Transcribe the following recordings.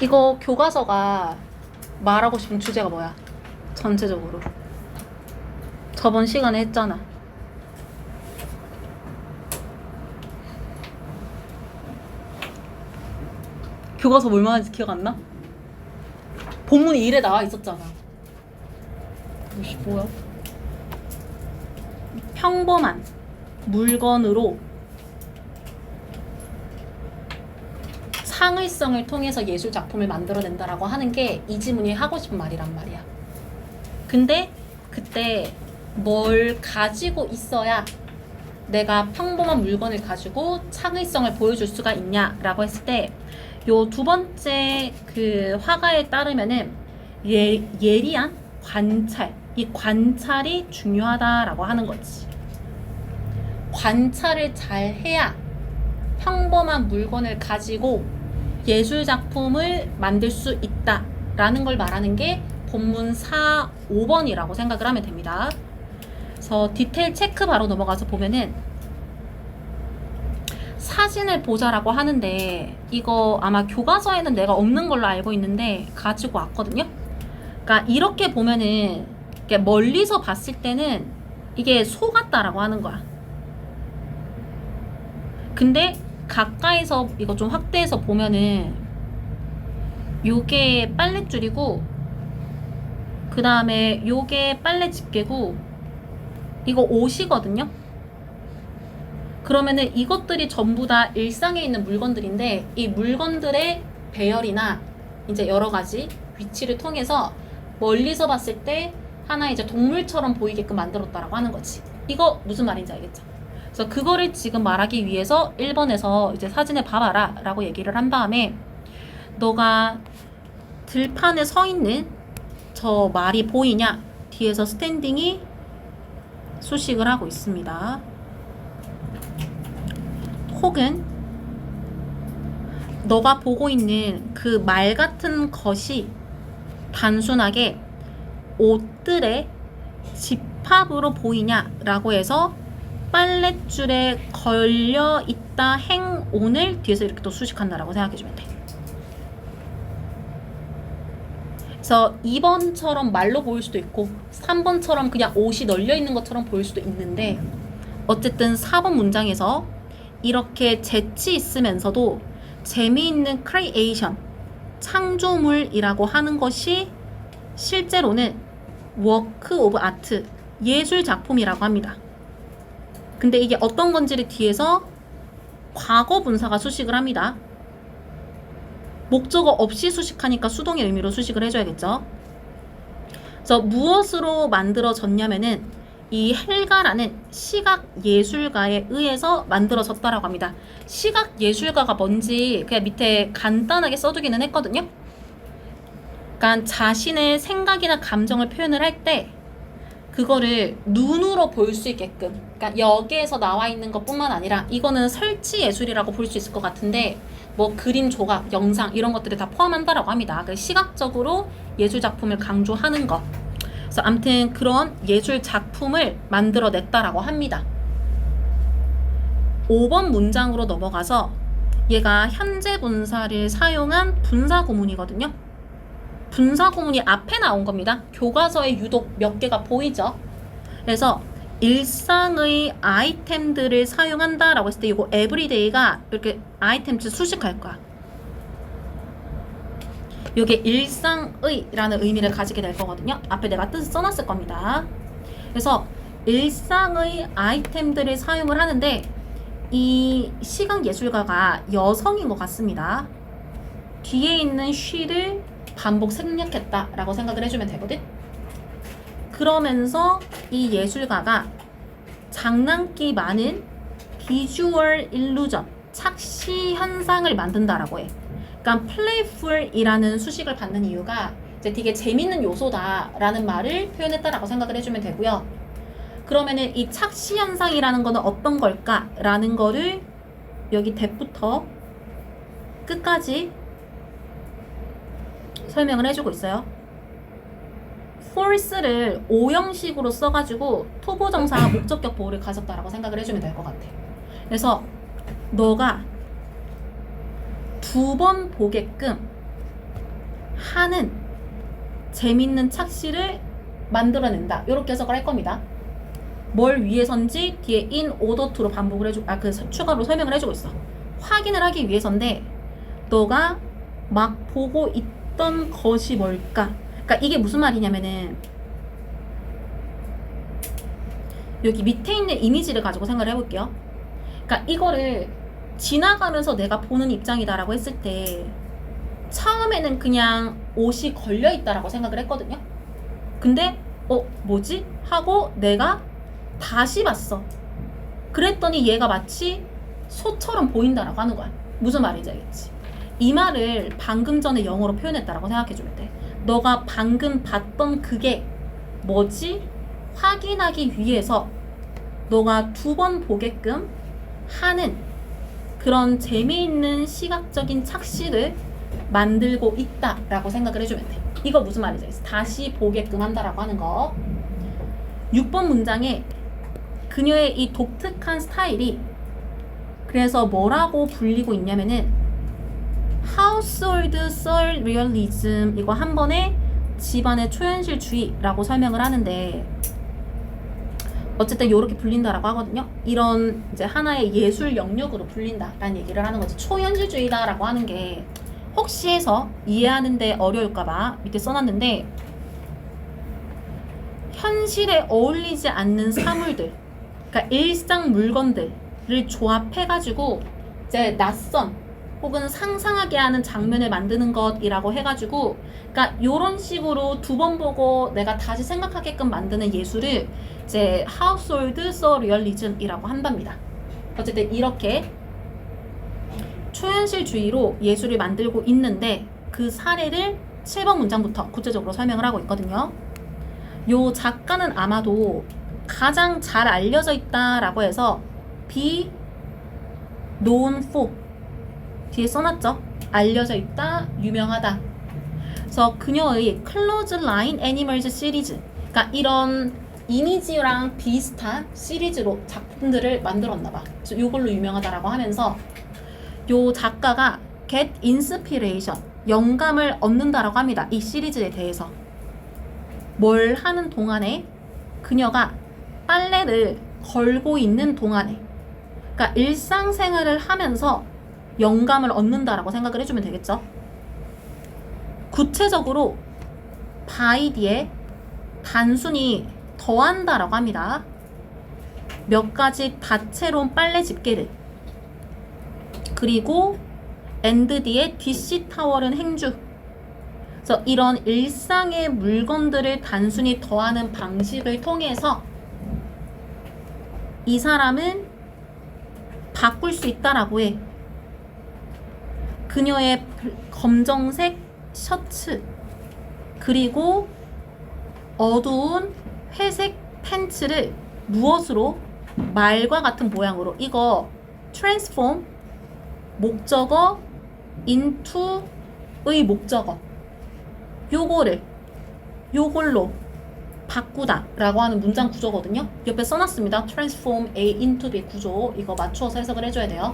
이거 교과서가 말하고 싶은 주제가 뭐야? 전체적으로. 저번 시간에 했잖아. 교과서 뭘 말하는지 기억 안 나? 본문이 이래 나와 있었잖아. 이씨 뭐야? 평범한 물건으로 창의성을 통해서 예술 작품을 만들어낸다라고 하는 게 이 지문이 하고 싶은 말이란 말이야. 근데 그때 뭘 가지고 있어야 내가 평범한 물건을 가지고 창의성을 보여줄 수가 있냐라고 했을 때 요 두 번째 그 화가에 따르면은 예리한 관찰, 이 관찰이 중요하다라고 하는 거지. 관찰을 잘 해야 평범한 물건을 가지고 예술 작품을 만들 수 있다라는 걸 말하는 게 본문 4, 5번이라고 생각을 하면 됩니다. 그래서 디테일 체크 바로 넘어가서 보면은 사진을 보자라고 하는데 이거 아마 교과서에는 내가 없는 걸로 알고 있는데 가지고 왔거든요. 그러니까 이렇게 보면은 멀리서 봤을 때는 이게 소 같다라고 하는 거야. 근데 가까이서 이거 좀 확대해서 보면은 요게 빨랫줄이고 그 다음에 요게 빨래 집게고 이거 옷이거든요. 그러면은 이것들이 전부 다 일상에 있는 물건들인데 이 물건들의 배열이나 이제 여러 가지 위치를 통해서 멀리서 봤을 때 하나 이제 동물처럼 보이게끔 만들었다라고 하는 거지. 이거 무슨 말인지 알겠죠? 그래서 그거를 지금 말하기 위해서 1번에서 이제 사진을 봐봐라 라고 얘기를 한 다음에 너가 들판에 서 있는 저 말이 보이냐? 뒤에서 스탠딩이 수식을 하고 있습니다. 혹은 너가 보고 있는 그 말 같은 것이 단순하게 옷들의 집합으로 보이냐라고 해서 빨랫줄에 걸려있다 행온을 뒤에서 이렇게 또 수식한다라고 생각해주면 돼. 그래서 2번처럼 말로 보일 수도 있고 3번처럼 그냥 옷이 널려있는 것처럼 보일 수도 있는데 어쨌든 4번 문장에서 이렇게 재치 있으면서도 재미있는 크리에이션, 창조물이라고 하는 것이 실제로는 워크 오브 아트, 예술 작품이라고 합니다. 근데 이게 어떤 건지를 뒤에서 과거 분사가 수식을 합니다. 목적어 없이 수식하니까 수동의 의미로 수식을 해줘야겠죠. 그래서 무엇으로 만들어졌냐면은 이 헬가라는 시각 예술가에 의해서 만들어졌다라고 합니다. 시각 예술가가 뭔지 그냥 밑에 간단하게 써두기는 했거든요. 그러니까 자신의 생각이나 감정을 표현을 할 때 그거를 눈으로 볼 수 있게끔, 그러니까 여기에서 나와 있는 것뿐만 아니라 이거는 설치 예술이라고 볼 수 있을 것 같은데 뭐 그림 조각, 영상 이런 것들을 다 포함한다라고 합니다. 그 시각적으로 예술 작품을 강조하는 것. 그래서 아무튼 그런 예술 작품을 만들어냈다라고 합니다. 5번 문장으로 넘어가서 얘가 현재 분사를 사용한 분사 구문이거든요. 분사 구문이 앞에 나온 겁니다. 교과서에 유독 몇 개가 보이죠. 그래서 일상의 아이템들을 사용한다라고 했을 때 이거 everyday가 이렇게 아이템즈 수식할 거야. 이게 일상의라는 의미를 가지게 될 거거든요. 앞에 내가 뜻을 써놨을 겁니다. 그래서 일상의 아이템들을 사용을 하는데 이 시각 예술가가 여성인 것 같습니다. 뒤에 있는 she를 반복 생략했다라고 생각을 해주면 되거든. 그러면서 이 예술가가 장난기 많은 비주얼 일루전, 착시 현상을 만든다라고 해. 그러니까 playful이라는 수식을 받는 이유가 이제 되게 재밌는 요소다라는 말을 표현했다라고 생각을 해주면 되고요. 그러면은 이 착시 현상이라는 거는 어떤 걸까라는 거를 여기 대부터 끝까지 설명을 해주고 있어요. force를 오형식으로 써가지고 토보정사와 목적격 보호를 가졌다라고 생각을 해주면 될 것 같아. 그래서 너가 두 번 보게끔 하는 재밌는 착시를 만들어낸다. 이렇게 해석을 할 겁니다. 뭘 위해서인지 뒤에 in order to로 반복을 해주고 추가로 설명을 해주고 있어. 확인을 하기 위해서인데 너가 막 보고 있던 것이 뭘까? 그러니까 이게 무슨 말이냐면은 여기 밑에 있는 이미지를 가지고 생각을 해볼게요. 그러니까 이거를 지나가면서 내가 보는 입장이다라고 했을 때 처음에는 그냥 옷이 걸려있다라고 생각을 했거든요. 근데 뭐지? 하고 내가 다시 봤어. 그랬더니 얘가 마치 소처럼 보인다라고 하는 거야. 무슨 말인지 알겠지? 이 말을 방금 전에 영어로 표현했다라고 생각해주면 돼. 너가 방금 봤던 그게 뭐지? 확인하기 위해서 너가 2번 보게끔 하는 그런 재미있는 시각적인 착시를 만들고 있다라고 생각을 해주면 돼. 이거 무슨 말인지 알겠어? 다시 보게끔 한다라고 하는 거. 6번 문장에 그녀의 이 독특한 스타일이 그래서 뭐라고 불리고 있냐면은 household surrealism, 이거 한 번에 집안의 초현실주의라고 설명을 하는데 어쨌든 이렇게 불린다라고 하거든요. 이런 이제 하나의 예술 영역으로 불린다라는 얘기를 하는 거지. 초현실주의다라고 하는 게 혹시 해서 이해하는데 어려울까봐 밑에 써놨는데 현실에 어울리지 않는 사물들, 그러니까 일상 물건들을 조합해가지고 이제 낯선 혹은 상상하게 하는 장면을 만드는 것이라고 해가지고, 그러니까 이런 식으로 2번 보고 내가 다시 생각하게끔 만드는 예술을 이제 household surrealism이라고 한답니다. 어쨌든 이렇게 초현실주의로 예술을 만들고 있는데 그 사례를 7번 문장부터 구체적으로 설명을 하고 있거든요. 요 작가는 아마도 가장 잘 알려져 있다라고 해서 be known for 뒤에 써놨죠. 알려져 있다, 유명하다. 그래서 그녀의 Close Line Animals 시리즈, 그러니까 이런 이미지랑 비슷한 시리즈로 작품들을 만들었나봐. 그래서 이걸로 유명하다라고 하면서 요 작가가 get inspiration, 영감을 얻는다라고 합니다. 이 시리즈에 대해서. 뭘 하는 동안에 그녀가 빨래를 걸고 있는 동안에, 그러니까 일상생활을 하면서 영감을 얻는다라고 생각을 해주면 되겠죠. 구체적으로 by 뒤에 단순히 더한다라고 합니다. 몇 가지 다채로운 빨래 집게를, 그리고 and 뒤에 DC 타월은 행주. 그래서 이런 일상의 물건들을 단순히 더하는 방식을 통해서 이 사람은 바꿀 수 있다라고 해. 그녀의 검정색 셔츠 그리고 어두운 회색 팬츠를 무엇으로? 말과 같은 모양으로. 이거 transform, 목적어 into의 목적어, 요걸로 바꾸다 라고 하는 문장 구조거든요. 옆에 써놨습니다. transform A into B 구조. 이거 맞추어서 해석을 해줘야 돼요.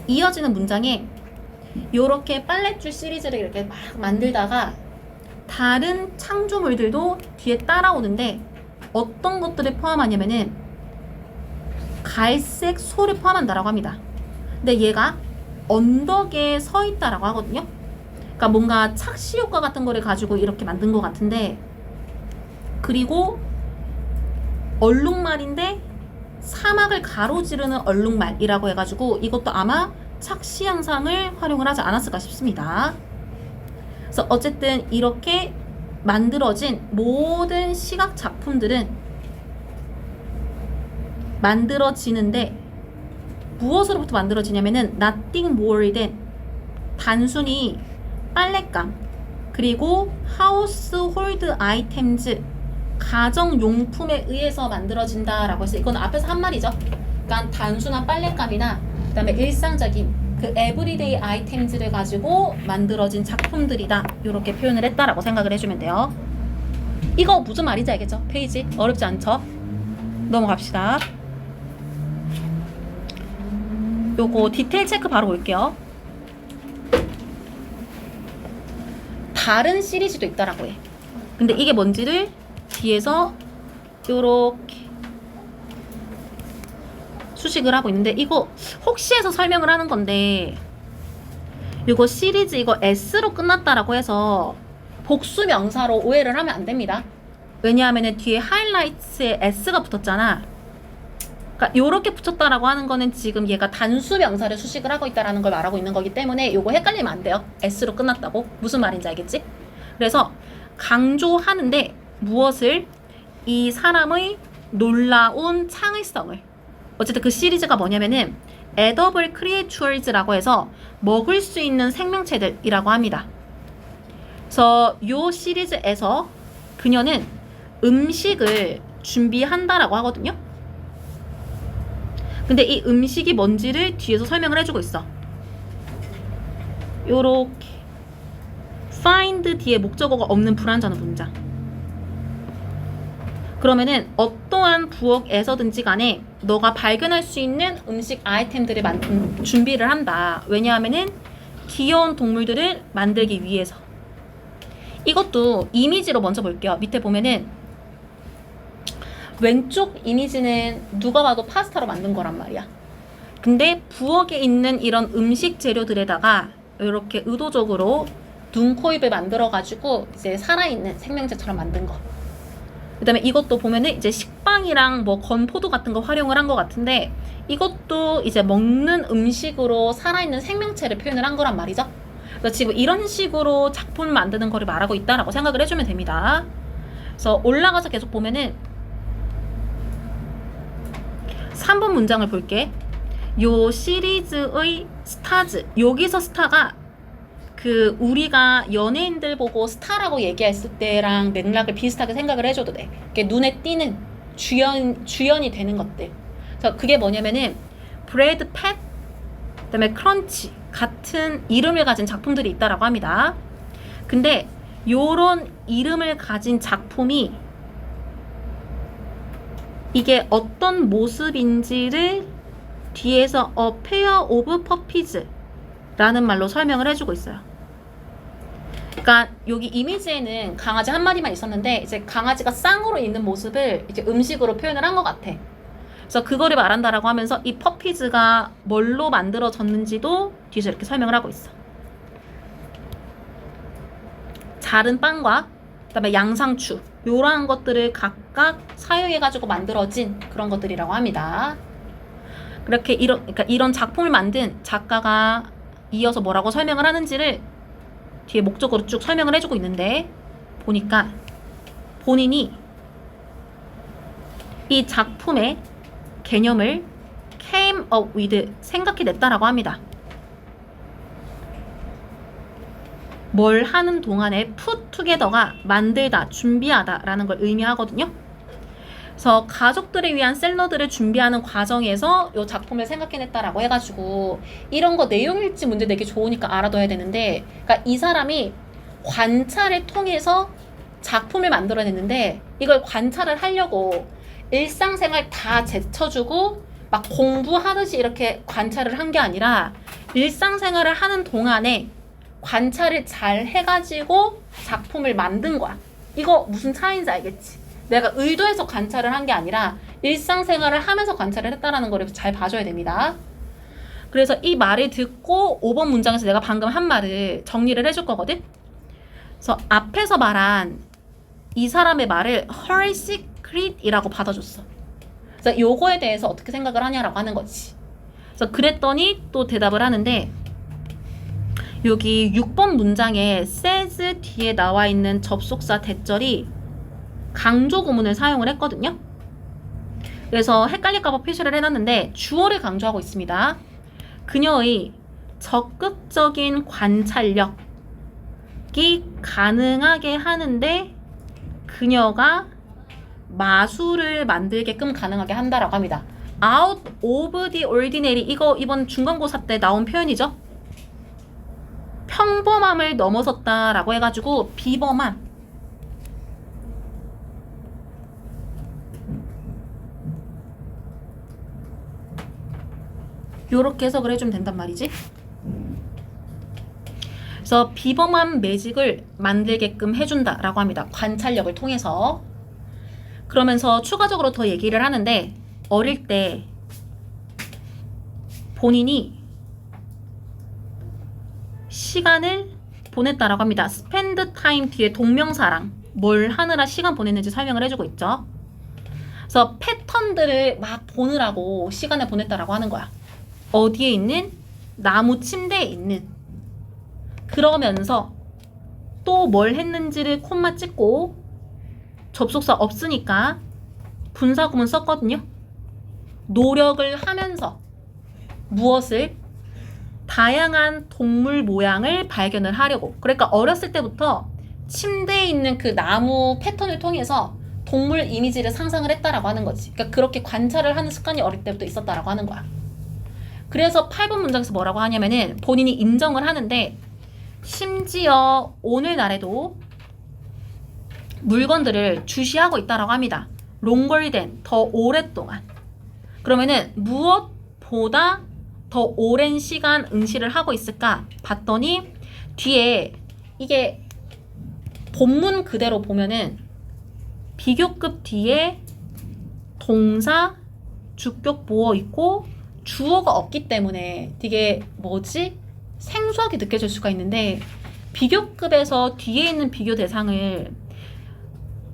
이어지는 문장에 요렇게 빨랫줄 시리즈를 이렇게 막 만들다가 다른 창조물들도 뒤에 따라오는데 어떤 것들을 포함하냐면은 갈색 소를 포함한다라고 합니다. 근데 얘가 언덕에 서 있다라고 하거든요. 그러니까 뭔가 착시 효과 같은 거를 가지고 이렇게 만든 것 같은데, 그리고 얼룩말인데 사막을 가로지르는 얼룩말이라고 해가지고 이것도 아마 착시 현상을 활용을 하지 않았을까 싶습니다. 그래서 어쨌든 이렇게 만들어진 모든 시각 작품들은 만들어지는데 무엇으로부터 만들어지냐면은 nothing more than 단순히 빨랫감 그리고 household items 가정용품에 의해서 만들어진다라고 해서 이건 앞에서 한 말이죠. 그러니까 단순한 빨랫감이나 그 다음에 일상적인 그 everyday items를 가지고 만들어진 작품들이다, 이렇게 표현을 했다라고 생각을 해주면 돼요. 이거 무슨 말인지 알겠죠? 페이지 어렵지 않죠? 넘어갑시다. 요거 디테일 체크 바로 볼게요. 다른 시리즈도 있다라고 해. 근데 이게 뭔지를 뒤에서 요렇게 수식을 하고 있는데, 이거 혹시 해서 설명을 하는 건데, 이거 시리즈 이거 S로 끝났다라고 해서 복수 명사로 오해를 하면 안 됩니다. 왜냐하면 뒤에 하이라이트에 S가 붙었잖아. 그러니까 요렇게 붙였다라고 하는 거는 지금 얘가 단수 명사를 수식을 하고 있다라는 걸 말하고 있는 거기 때문에 요거 헷갈리면 안 돼요. S로 끝났다고. 무슨 말인지 알겠지? 그래서 강조하는데 무엇을? 이 사람의 놀라운 창의성을. 어쨌든 그 시리즈가 뭐냐면은 edible creatures라고 해서 먹을 수 있는 생명체들이라고 합니다. 그래서 요 시리즈에서 그녀는 음식을 준비한다라고 하거든요. 근데 이 음식이 뭔지를 뒤에서 설명을 해주고 있어. 요렇게 find 뒤에 목적어가 없는 불완전한 문장. 그러면은 어떠한 부엌에서든지 간에 너가 발견할 수 있는 음식 아이템들을 준비를 한다. 왜냐하면은 귀여운 동물들을 만들기 위해서. 이것도 이미지로 먼저 볼게요. 밑에 보면은 왼쪽 이미지는 누가 봐도 파스타로 만든 거란 말이야. 근데 부엌에 있는 이런 음식 재료들에다가 이렇게 의도적으로 눈, 코, 입을 만들어가지고 이제 살아있는 생명체처럼 만든 거. 그 다음에 이것도 보면은 이제 식빵이랑 뭐 건포도 같은 거 활용을 한 것 같은데, 이것도 이제 먹는 음식으로 살아있는 생명체를 표현을 한 거란 말이죠. 그래서 지금 이런 식으로 작품을 만드는 거를 말하고 있다라고 생각을 해주면 됩니다. 그래서 올라가서 계속 보면은 3번 문장을 볼게. 요 시리즈의 스타즈, 여기서 스타가 그 우리가 연예인들 보고 스타라고 얘기했을 때랑 맥락을 비슷하게 생각을 해줘도 돼. 이게 눈에 띄는 주연이 되는 것들. 그래서 그게 뭐냐면은 브래드 팻, 그다음에 크런치 같은 이름을 가진 작품들이 있다라고 합니다. 근데 요런 이름을 가진 작품이 이게 어떤 모습인지를 뒤에서 A pair of puppies 라는 말로 설명을 해주고 있어요. 그러니까 여기 이미지에는 강아지 한 마리만 있었는데 이제 강아지가 쌍으로 있는 모습을 이제 음식으로 표현을 한 것 같아. 그래서 그거를 말한다라고 하면서 이 퍼피즈가 뭘로 만들어졌는지도 뒤에서 이렇게 설명을 하고 있어. 자른 빵과 그다음에 양상추 요런 것들을 각각 사용해가지고 만들어진 그런 것들이라고 합니다. 그렇게 그러니까 이런 작품을 만든 작가가 이어서 뭐라고 설명을 하는지를 뒤에 목적으로 쭉 설명을 해주고 있는데, 보니까 본인이 이 작품의 개념을 came up with, 생각해냈다라고 합니다. 뭘 하는 동안에 put together가 만들다, 준비하다 라는 걸 의미하거든요. 그래서 가족들을 위한 샐러드를 준비하는 과정에서 이 작품을 생각해냈다라고 해가지고, 이런 거 내용일지 문제 내기 좋으니까 알아둬야 되는데, 그러니까 이 사람이 관찰을 통해서 작품을 만들어냈는데, 이걸 관찰을 하려고 일상생활 다 제쳐주고 막 공부하듯이 이렇게 관찰을 한 게 아니라, 일상생활을 하는 동안에 관찰을 잘 해가지고 작품을 만든 거야. 이거 무슨 차이인지 알겠지? 내가 의도해서 관찰을 한 게 아니라 일상생활을 하면서 관찰을 했다라는 거를 잘 봐줘야 됩니다. 그래서 이 말을 듣고 5번 문장에서 내가 방금 한 말을 정리를 해줄 거거든. 그래서 앞에서 말한 이 사람의 말을 her secret이라고 받아줬어. 그래서 요거에 대해서 어떻게 생각을 하냐라고 하는 거지. 그래서 그랬더니 또 대답을 하는데, 여기 6번 문장에 says 뒤에 나와 있는 접속사 대절이 강조 구문을 사용을 했거든요. 그래서 헷갈릴까봐 표시를 해놨는데 주어를 강조하고 있습니다. 그녀의 적극적인 관찰력이 가능하게 하는데 그녀가 마술을 만들게끔 가능하게 한다라고 합니다. Out of the ordinary, 이거 이번 중간고사 때 나온 표현이죠. 평범함을 넘어섰다라고 해가지고 비범함, 요렇게 해석을 해주면 된단 말이지. 그래서 비범한 매직을 만들게끔 해준다라고 합니다. 관찰력을 통해서. 그러면서 추가적으로 더 얘기를 하는데 어릴 때 본인이 시간을 보냈다라고 합니다. spend time 뒤에 동명사랑 뭘 하느라 시간 보냈는지 설명을 해주고 있죠. 그래서 패턴들을 막 보느라고 시간을 보냈다라고 하는 거야. 어디에 있는? 나무 침대에 있는. 그러면서 또 뭘 했는지를 콤마 찍고 접속사 없으니까 분사구문 썼거든요. 노력을 하면서 무엇을? 다양한 동물 모양을 발견을 하려고. 그러니까 어렸을 때부터 침대에 있는 그 나무 패턴을 통해서 동물 이미지를 상상을 했다라고 하는 거지. 그러니까 그렇게 관찰을 하는 습관이 어릴 때부터 있었다라고 하는 거야. 그래서 8번 문장에서 뭐라고 하냐면은 본인이 인정을 하는데 심지어 오늘날에도 물건들을 주시하고 있다라고 합니다. longer than, 더 오랫동안. 그러면은 무엇보다 더 오랜 시간 응시를 하고 있을까 봤더니 뒤에 이게 본문 그대로 보면은 비교급 뒤에 동사, 주격, 보어 있고 주어가 없기 때문에 되게 뭐지? 생소하게 느껴질 수가 있는데 비교급에서 뒤에 있는 비교 대상을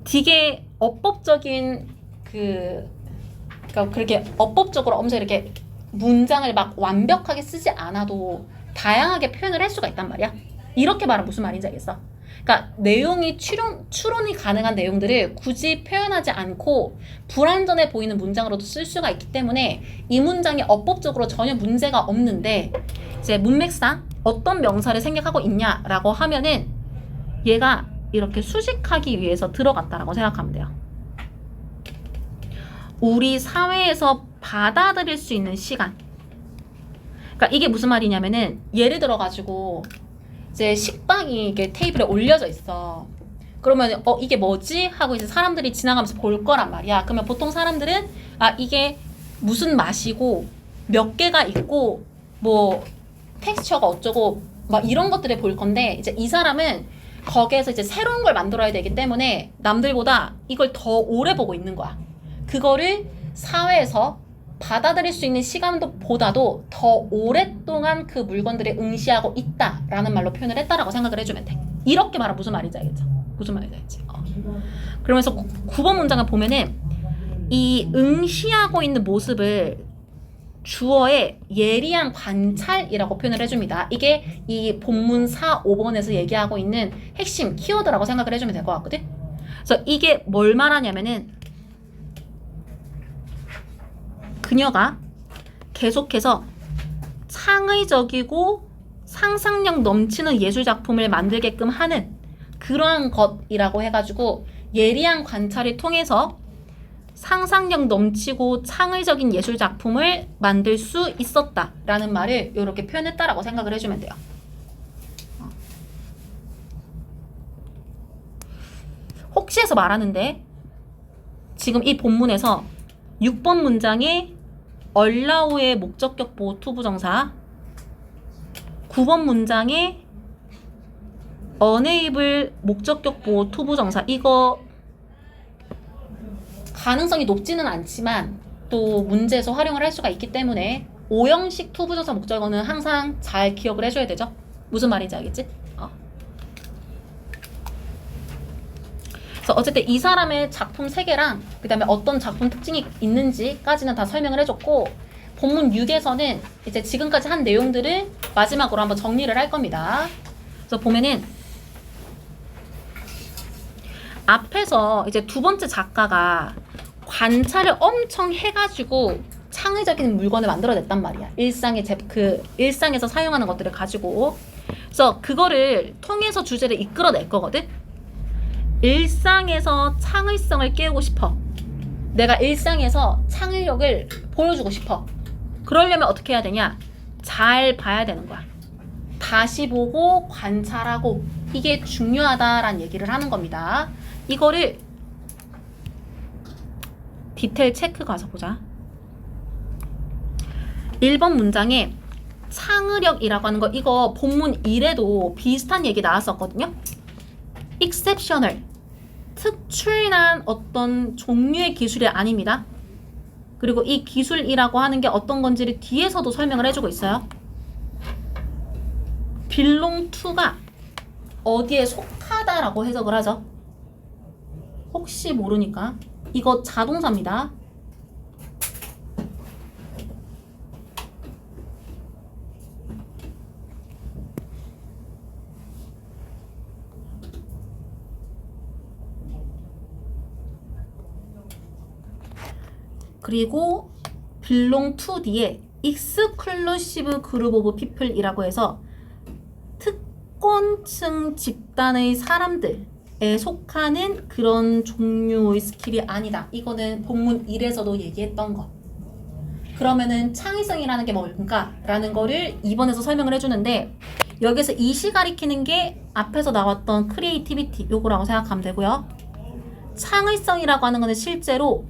되게 어법적인 그러니까 그렇게 어법적으로 엄청 이렇게 문장을 막 완벽하게 쓰지 않아도 다양하게 표현을 할 수가 있단 말이야. 이렇게 말하면 무슨 말인지 알겠어? 그러니까 내용이 추론이 가능한 내용들을 굳이 표현하지 않고 불완전해 보이는 문장으로도 쓸 수가 있기 때문에 이 문장이 어법적으로 전혀 문제가 없는데 이제 문맥상 어떤 명사를 생략하고 있냐라고 하면은 얘가 이렇게 수식하기 위해서 들어갔다라고 생각하면 돼요. 우리 사회에서 받아들일 수 있는 시간. 그러니까 이게 무슨 말이냐면은 예를 들어 가지고 이제 식빵이 이게 테이블에 올려져 있어. 그러면 이게 뭐지? 하고 이제 사람들이 지나가면서 볼 거란 말이야. 그러면 보통 사람들은 이게 무슨 맛이고 몇 개가 있고 뭐 텍스처가 어쩌고 막 이런 것들을 볼 건데 이제 이 사람은 거기에서 이제 새로운 걸 만들어야 되기 때문에 남들보다 이걸 더 오래 보고 있는 거야. 그거를 사회에서 받아들일 수 있는 시간보다도 더 오랫동안 그 물건들에 응시하고 있다라는 말로 표현을 했다라고 생각을 해주면 돼. 이렇게 말하면 무슨 말인지 알겠죠? 무슨 말인지 알지? 그러면서 9번 문장을 보면은 이 응시하고 있는 모습을 주어의 예리한 관찰이라고 표현을 해줍니다. 이게 이 본문 4, 5번에서 얘기하고 있는 핵심 키워드라고 생각을 해주면 될 것 같거든? 그래서 이게 뭘 말하냐면은 그녀가 계속해서 창의적이고 상상력 넘치는 예술작품을 만들게끔 하는 그러한 것이라고 해가지고 예리한 관찰을 통해서 상상력 넘치고 창의적인 예술작품을 만들 수 있었다라는 말을 이렇게 표현했다라고 생각을 해주면 돼요. 혹시 해서 말하는데 지금 이 본문에서 6번 문장에 allow의 목적격 보호 투부정사, 9번 문장에 enable 목적격 보호 투부정사, 이거 가능성이 높지는 않지만 또 문제에서 활용을 할 수가 있기 때문에 오형식 투부정사 목적어는 항상 잘 기억을 해줘야 되죠. 무슨 말인지 알겠지? 그래서 어쨌든 이 사람의 작품 세계랑 그 다음에 어떤 작품 특징이 있는지까지는 다 설명을 해줬고 본문 6에서는 이제 지금까지 한 내용들을 마지막으로 한번 정리를 할 겁니다. 그래서 보면은 앞에서 이제 두 번째 작가가 관찰을 엄청 해가지고 창의적인 물건을 만들어냈단 말이야. 일상에서 사용하는 것들을 가지고. 그래서 그거를 통해서 주제를 이끌어낼 거거든. 일상에서 창의성을 깨우고 싶어. 내가 일상에서 창의력을 보여주고 싶어. 그러려면 어떻게 해야 되냐? 잘 봐야 되는 거야. 다시 보고 관찰하고 이게 중요하다라는 얘기를 하는 겁니다. 이거를 디테일 체크 가서 보자. 1번 문장에 창의력이라고 하는 거 이거 본문 1에도 비슷한 얘기 나왔었거든요. exceptional, 특출난 어떤 종류의 기술이 아닙니다. 그리고 이 기술이라고 하는 게 어떤 건지를 뒤에서도 설명을 해주고 있어요. belong to가 어디에 속하다라고 해석을 하죠. 혹시 모르니까 이거 자동사입니다. 그리고 belong to 뒤에 exclusive group of people이라고 해서 특권층 집단의 사람들에 속하는 그런 종류의 스킬이 아니다. 이거는 본문 1에서도 얘기했던 거. 그러면은 창의성이라는 게 뭘까? 라는 거를 2번에서 설명을 해주는데 여기서 이시 가리키는 게 앞에서 나왔던 크리에이티비티 요거라고 생각하면 되고요. 창의성이라고 하는 거는 실제로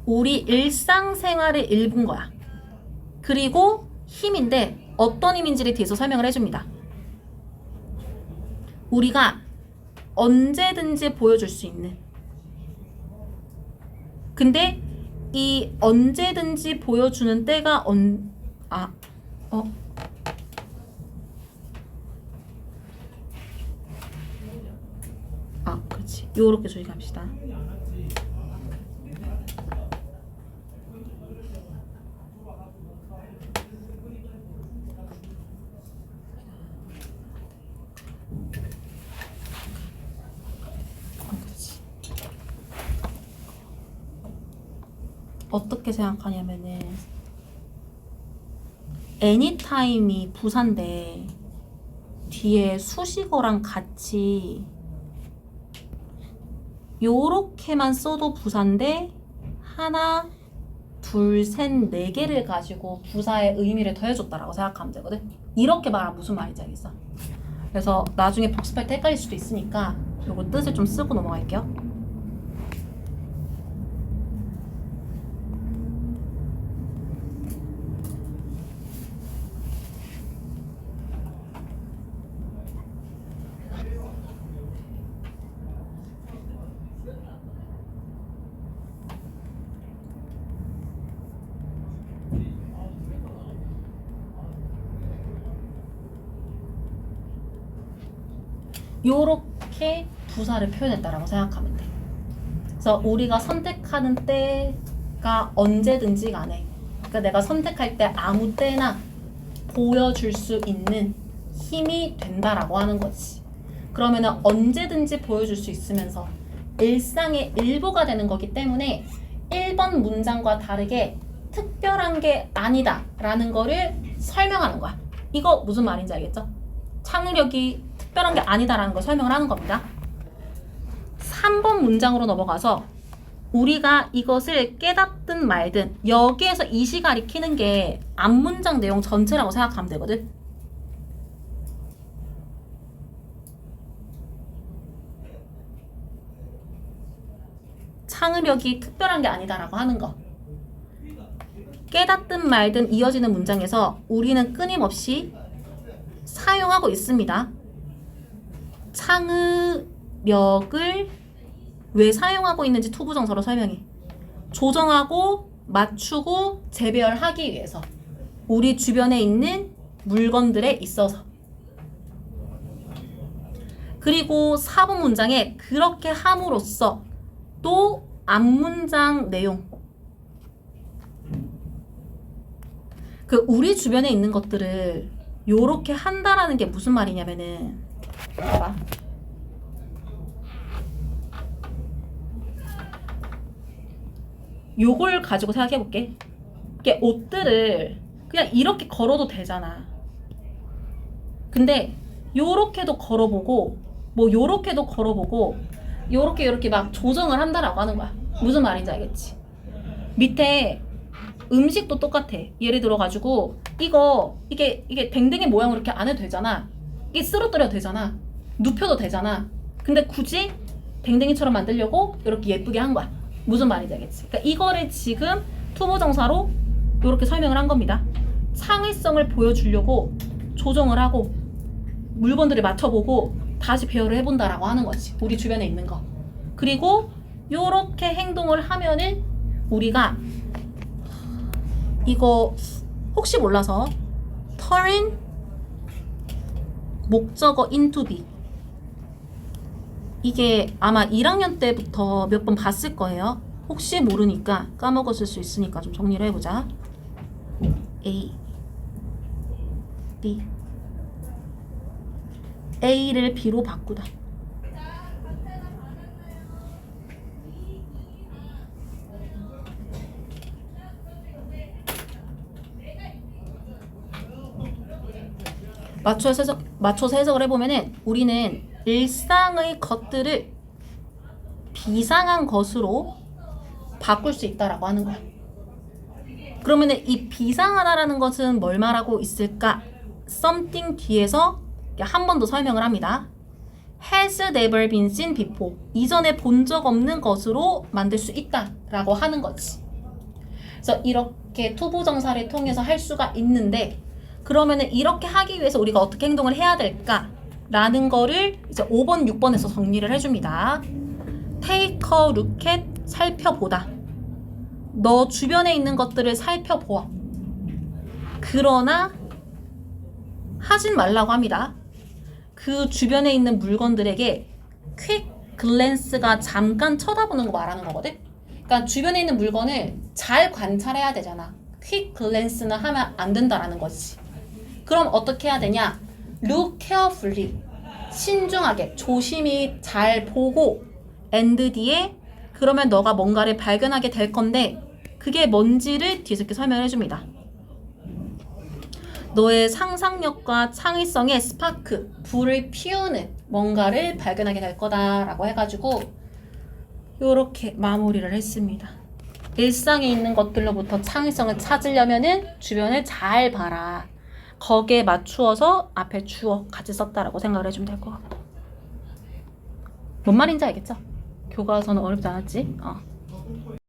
우리 일상생활의 일부인 거야. 그리고 힘인데 어떤 힘인지를 뒤에서 설명을 해줍니다. 우리가 언제든지 보여줄 수 있는. 근데 이 언제든지 보여주는 때가 그렇지. 요렇게 조직합시다. 어떻게 생각하냐면은 anytime이 부사인데 뒤에 수식어랑 같이 요렇게만 써도 부사인데 하나, 둘, 셋, 네 개를 가지고 부사의 의미를 더해줬다라고 생각하면 되거든. 이렇게 말하면 무슨 말인지 알겠어? 그래서 나중에 복습할 때 헷갈릴 수도 있으니까 요거 뜻을 좀 쓰고 넘어갈게요. 요렇게 부사를 표현했다라고 생각하면 돼. 그래서 우리가 선택하는 때가 언제든지 간에, 그러니까 내가 선택할 때 아무 때나 보여줄 수 있는 힘이 된다라고 하는 거지. 그러면은 언제든지 보여줄 수 있으면서 일상의 일부가 되는 거기 때문에 1번 문장과 다르게 특별한 게 아니다 라는 거를 설명하는 거야. 이거 무슨 말인지 알겠죠? 창의력이 특별한 게 아니다라는 걸 설명을 하는 겁니다. 3번 문장으로 넘어가서 우리가 이것을 깨닫든 말든 여기에서 이시 가리키는 게 앞문장 내용 전체라고 생각하면 되거든. 창의력이 특별한 게 아니다라고 하는 거. 깨닫든 말든 이어지는 문장에서 우리는 끊임없이 사용하고 있습니다. 창의력을 왜 사용하고 있는지 투부정사로 설명해. 조정하고 맞추고 재배열하기 위해서 우리 주변에 있는 물건들에 있어서. 그리고 4번 문장에 그렇게 함으로써 또 앞문장 내용, 그 우리 주변에 있는 것들을 요렇게 한다라는 게 무슨 말이냐면은, 봐봐. 요걸 가지고 생각해볼게. 이게 옷들을 그냥 이렇게 걸어도 되잖아. 근데 요렇게도 걸어보고 뭐 요렇게도 걸어보고 요렇게 막 조정을 한다라고 하는 거야. 무슨 말인지 알겠지? 밑에 음식도 똑같아. 예를 들어가지고 이게 댕댕이 모양으로 이렇게 안 해도 되잖아. 이게 쓰러뜨려도 되잖아. 눕혀도 되잖아. 근데 굳이 댕댕이처럼 만들려고 이렇게 예쁘게 한 거야. 무슨 말인지 알겠지? 그러니까 이거를 지금 투부정사로 이렇게 설명을 한 겁니다. 창의성을 보여주려고 조정을 하고 물건들을 맞춰보고 다시 배열을 해본다라고 하는 거지. 우리 주변에 있는 거. 그리고 요렇게 행동을 하면은 우리가 이거 혹시 몰라서 turn 목적어 into be, 이게 아마 1학년 때부터 몇 번 봤을 거예요. 혹시 모르니까 까먹었을 수 있으니까 좀 정리를 해보자. A, B, A를 B로 바꾸다. 맞춰서 해석을 해보면은 우리는 일상의 것들을 비상한 것으로 바꿀 수 있다라고 하는 거야. 그러면은 이 비상하다라는 것은 뭘 말하고 있을까? something 뒤에서 한 번 더 설명을 합니다. has never been seen before. 이전에 본 적 없는 것으로 만들 수 있다라고 하는 거지. 그래서 이렇게 투부정사를 통해서 할 수가 있는데, 그러면은 이렇게 하기 위해서 우리가 어떻게 행동을 해야 될까? 라는 거를 이제 5번, 6번에서 정리를 해줍니다. take a look at, 살펴보다. 너 주변에 있는 것들을 살펴보아. 그러나 하진 말라고 합니다. 그 주변에 있는 물건들에게 quick glance가 잠깐 쳐다보는 거 말하는 거거든. 그러니까 주변에 있는 물건을 잘 관찰해야 되잖아. quick glance는 하면 안 된다라는 거지. 그럼 어떻게 해야 되냐? look carefully, 신중하게 조심히 잘 보고 and 뒤에 그러면 너가 뭔가를 발견하게 될 건데 그게 뭔지를 뒤에서 이렇게 설명을 해줍니다. 너의 상상력과 창의성의 스파크, 불을 피우는 뭔가를 발견하게 될 거다라고 해가지고 이렇게 마무리를 했습니다. 일상에 있는 것들로부터 창의성을 찾으려면은 주변을 잘 봐라. 거기에 맞추어서 앞에 주어 같이 썼다라고 생각을 해주면 될 것 같고. 뭔 말인지 알겠죠? 교과서는 어렵지 않았지?